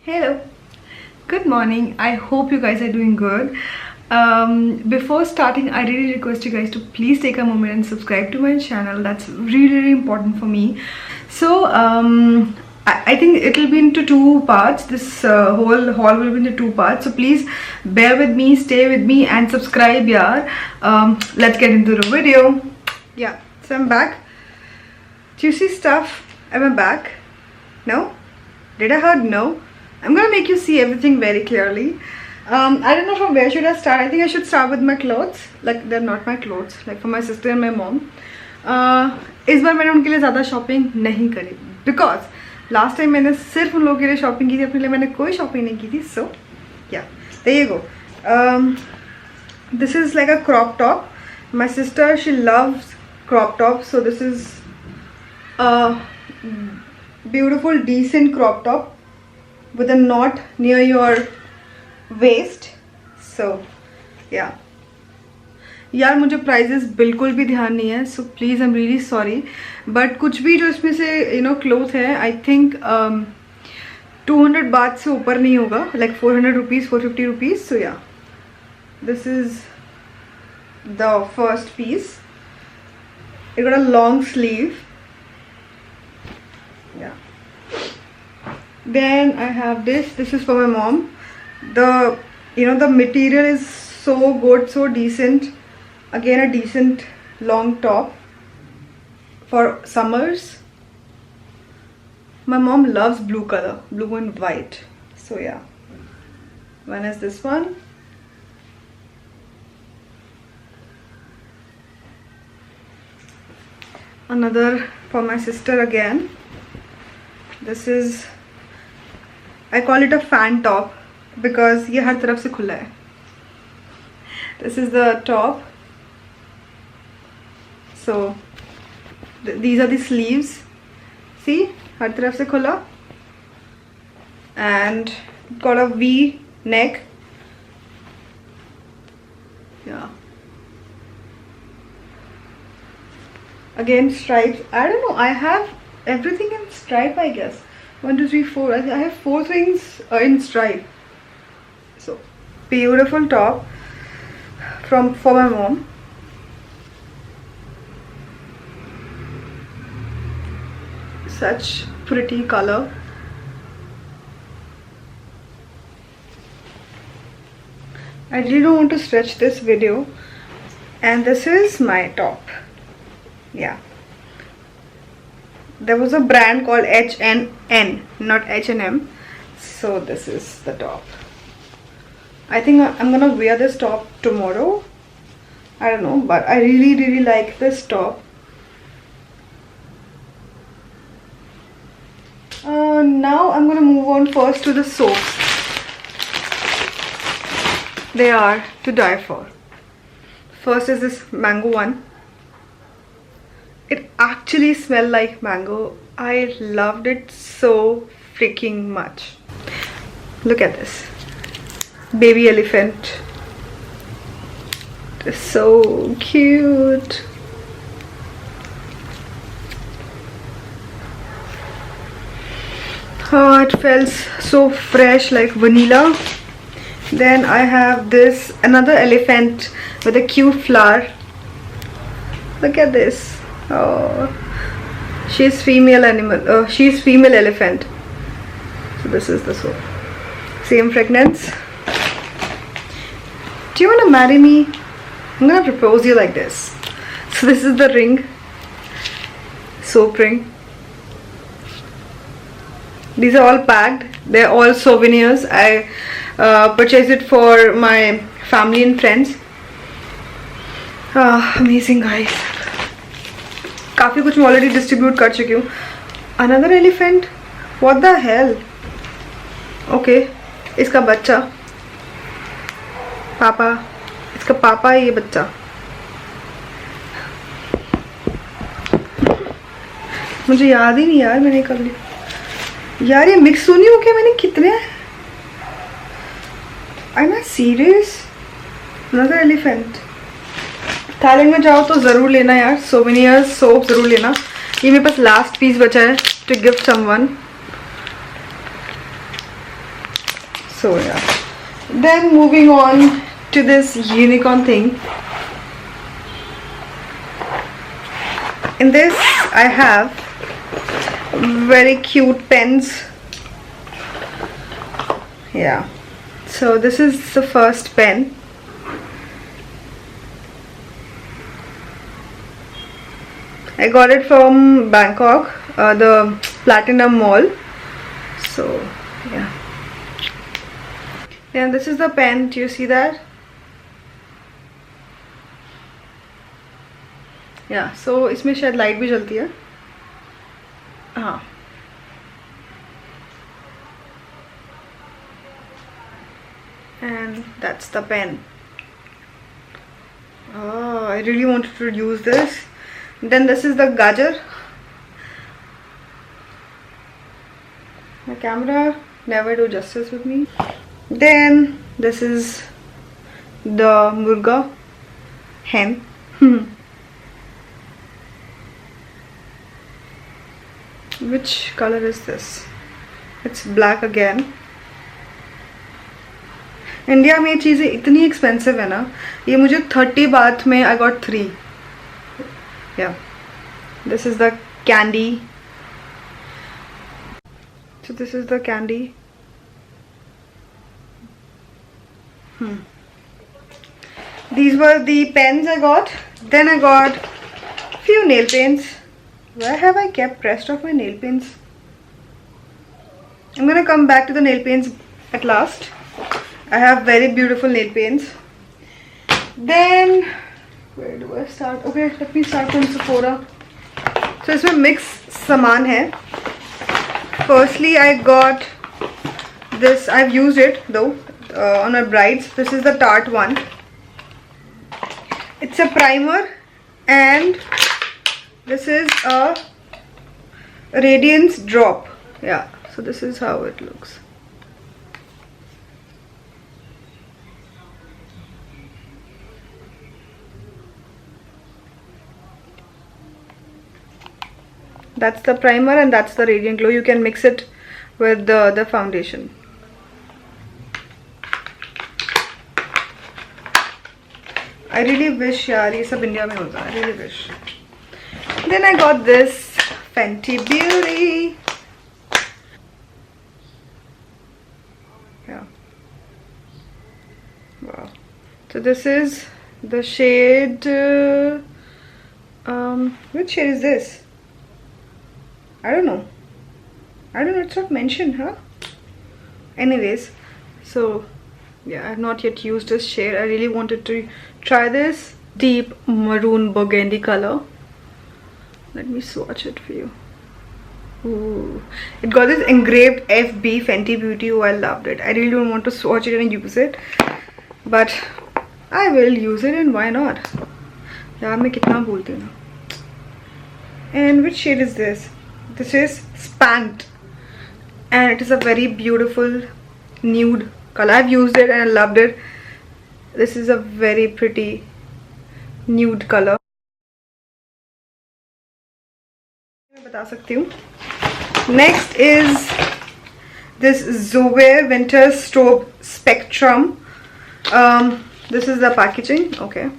Hello, good morning. I hope you guys are doing good. Before starting, I really request you guys to please take a moment and subscribe to my channel. That's really important for me. So I think it will be into two parts. This whole haul will be into two parts, so please bear with me, stay with me and subscribe. Let's get into the video. Yeah, so I'm back. Juicy stuff. Am I back? No? Did I heard no? I'm gonna make you see everything very clearly. I don't know from where should I start. I think I should start with my clothes. Like they're not my clothes, like for my sister and my mom. इस बार मैंने उनके लिए ज़्यादा shopping नहीं करी because last time मैंने सिर्फ उन लोगों के लिए शॉपिंग की थी, अपने लिए मैंने कोई शॉपिंग नहीं की थी. So yeah there you go. This is like a crop top. My sister, she loves crop tops, so this is a beautiful decent crop top with a knot near your waist. So yeah, यार मुझे prices बिल्कुल भी ध्यान नहीं है, so please I am really sorry. But कुछ भी जो इसमें से क्लोथ है, आई थिंक 200 बात से ऊपर नहीं होगा, like 400 rupees 450 rupees. So yeah, this is the first piece. It got a long sleeve. Yeah. Then I have this. This is for my mom. The material is so good, so decent. Again, a decent long top for summers. My mom loves blue color, blue and white. So yeah. One is this one. Another for my sister again. This is, I call it a fan top because ये हर तरफ से खुला है. This is the top. So these are the sleeves. See, हर तरफ से खुला and got a V neck. Yeah. Again stripes. I don't know. I have everything in stripe, I guess. 1 2 3 4. I have 4 things in stripe. So beautiful top for my mom. Such pretty color. I really don't want to stretch this video. And this is my top. Yeah. There was a brand called H&N, not H&M. So this is the top. I think I'm gonna wear this top tomorrow. I don't know, but I really like this top. Now I'm gonna move on first to the soaps. They are to die for. First is this mango one. It actually smelled like mango. I loved it so freaking much. Look at this baby elephant. It's so cute. Oh, it smells so fresh, like vanilla. Then I have this another elephant with a cute flower. Look at this. Oh, she's female animal. She's female elephant. So this is the soap. Same fragrance. Do you want to marry me? I'm gonna propose you like this. So this is the ring, soap ring. These are all packed. They're all souvenirs. I purchased it for my family and friends. Amazing, guys. काफ़ी कुछ मैं already distribute कर चुकी हूँ. Another elephant. What the hell. Okay, इसका बच्चा. पापा, इसका पापा है ये बच्चा. मुझे याद ही नहीं यार मैंने कब लिया. यार ये मिक्स तो नहीं हो गया. मैंने कितने. I am serious. Another elephant. Thailand में जाओ तो ज़रूर लेना यार, सोवेनियर्स सोप ज़रूर लेना. ये मेरे पास लास्ट पीस बचा है to gift someone. So yeah. Then moving on to this unicorn thing. In this I have very cute pens. Yeah. So this is the first pen. I got it from Bangkok, the Platinum Mall. So yeah. And this is the pen. Do you see that? Yeah. So इसमें शायद light भी जलती है. हाँ. And that's the pen. Oh, I really wanted to use this. Then this is the gajar. My camera never do justice with me. Then this is the murga hen. Which color is this? It's black again. India में ये चीज़ें इतनी expensive है ना, ये मुझे 30 बात में I got 3. Yeah, this is the candy. So this is the candy. These were the pens I got. Then I got few nail paints. Where have I kept rest of my nail paints? I'm gonna come back to the nail paints at last. I have very beautiful nail paints. Then where do I start? Okay, let me start from Sephora. So इसमें mix सामान है. Firstly, I got this. I've used it though on my brides. This is the Tarte one. It's a primer, and this is a radiance drop. Yeah, so this is how it looks. That's the primer and that's the radiant glow. You can mix it with the foundation. I really wish yaar ye sab India mein hota. I really wish. Then I got this Fenty Beauty. Yeah. Wow. So this is the shade. Which shade is this? I don't know. It's not mentioned, huh? Anyways, so yeah, I have not yet used this shade. I really wanted to try this deep maroon burgundy color. Let me swatch it for you. Ooh. It got this engraved FB Fenty Beauty. Oh, I loved it. I really don't want to swatch it and use it, but I will use it, and why not? यार मैं कितना बोलती हूँ ना. And which shade is this? This is Spanked, and it is a very beautiful nude color. I've used it and I loved it. This is a very pretty nude color. मैं बता सकती हूँ. Next is this Zoe Winter Strobe Spectrum. This is the packaging. Okay.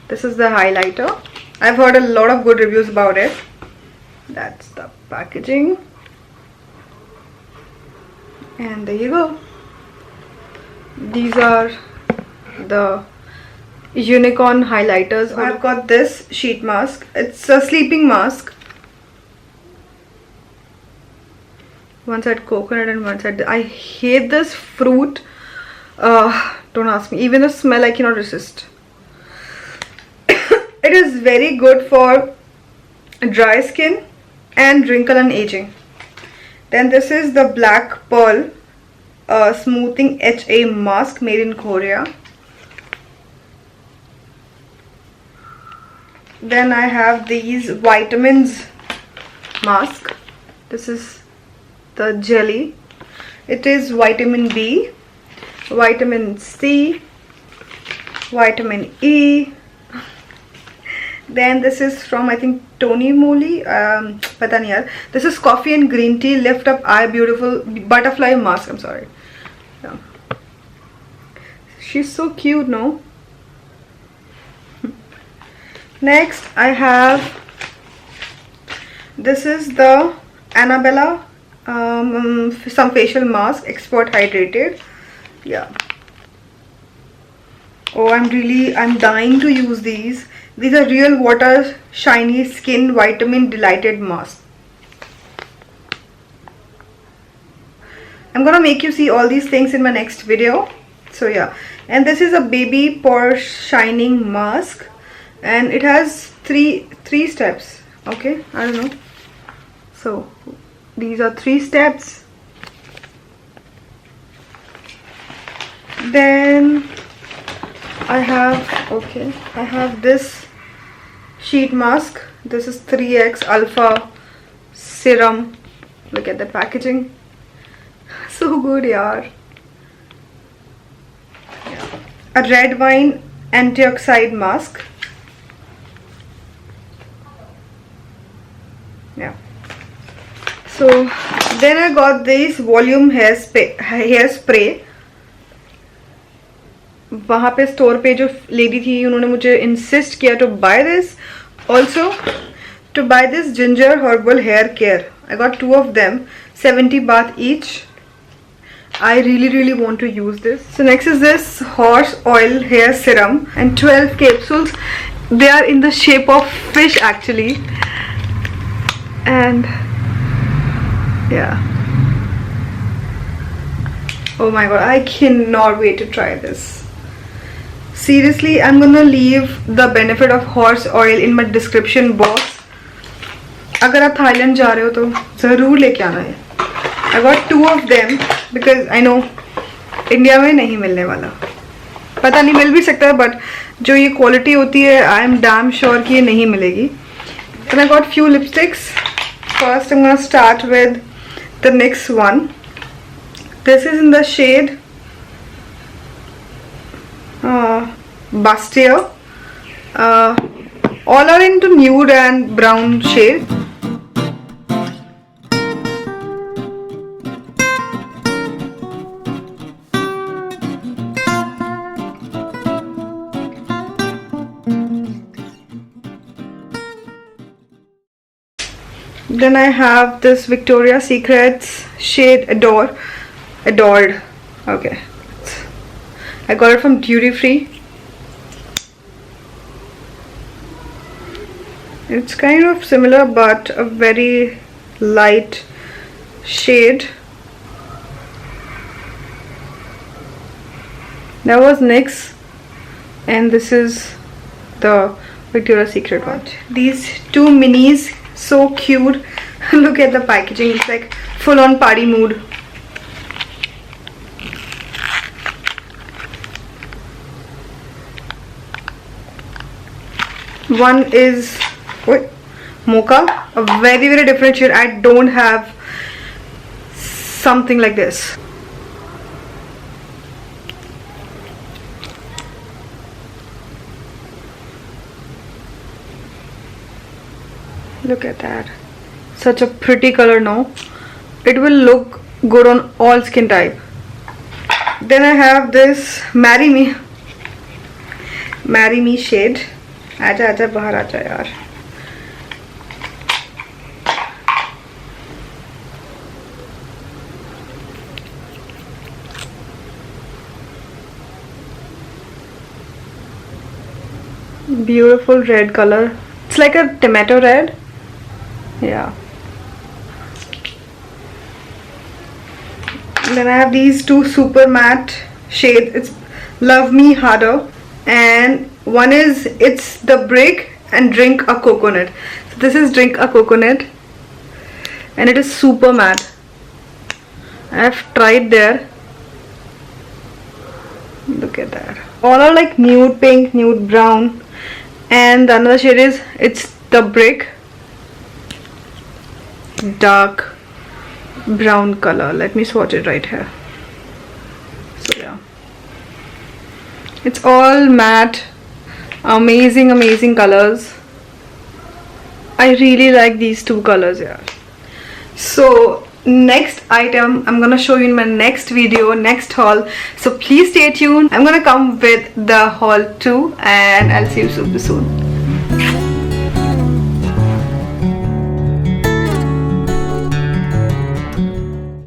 This is the highlighter. I've heard a lot of good reviews about it. That's the packaging, and there you go. These are the unicorn highlighters. I've got this sheet mask. It's a sleeping mask. One side coconut and one side. I hate this fruit. Don't ask me. Even the smell I cannot resist. It is very good for dry skin and wrinkle and aging. Then this is the Black Pearl Smoothing HA Mask made in Korea. Then I have these vitamins mask. This is the jelly. It is vitamin B, vitamin C, vitamin E. Then this is from I think Tony Moly. Pata nahi yaar. This is coffee and green tea lift up eye beautiful butterfly mask. I'm sorry. She's so cute, no? Next I have, this is the Annabella some facial mask, expert hydrated. Yeah. Oh, I'm dying to use these. These are real water shiny skin vitamin delighted mask. I'm gonna make you see all these things in my next video. So yeah, and this is a baby pore shining mask, and it has three steps. Okay, I don't know. So these are 3 steps. Then I have this sheet mask. This is 3x alpha serum. Look at the packaging. So good, yaar. Yeah. A red wine antioxidant mask. Yeah. So then I got this volume hairspray. वहाँ पे store पे जो lady थी उन्होंने मुझे insist किया to buy this. Also to buy this ginger herbal hair care. I got 2 of them, 70 baht each. I really want to use this. So next is this horse oil hair serum and 12 capsules. They are in the shape of fish actually. And yeah, oh my god, I cannot wait to try this. Seriously, I'm gonna leave the benefit of horse oil in my description box. अगर आप Thailand जा रहे हो तो ज़रूर लेके आना है. I got 2 of them because I know India में नहीं मिलने वाला. पता नहीं मिल भी सकता है, बट जो ये क्वालिटी होती है I am damn sure कि ये नहीं मिलेगी. Then I got few lipsticks. First I'm gonna start with the next one. This is in the shade Pattaya. All are into nude and brown shade. Then I have this Victoria's Secret's shade Adored. Okay, I got it from duty free. It's kind of similar but a very light shade. That was NYX, and this is the Victoria's Secret one. These 2 minis, so cute. Look at the packaging, it's like full on party mood. One is mocha, a very different shade. I don't have something like this. Look at that, such a pretty color. No, it will look good on all skin type. Then I have this Marry Me shade. आजा आजा बाहर आजा यार. Beautiful red color. It's like a tomato red. Yeah. Then I have these 2 super matte shades. It's Love Me Harder, and one is it's the Break and Drink a Coconut. So this is Drink a Coconut, and it is super matte. I have tried there. Look at that. All are like nude pink, nude brown, and the another shade is it's the Brick, dark brown color. Let me swatch it right here. So yeah, it's all matte, amazing colors. I really like these 2 colors here. So next item I'm gonna show you in my next video, next haul, so please stay tuned. I'm gonna come with the haul too, and I'll see you super soon.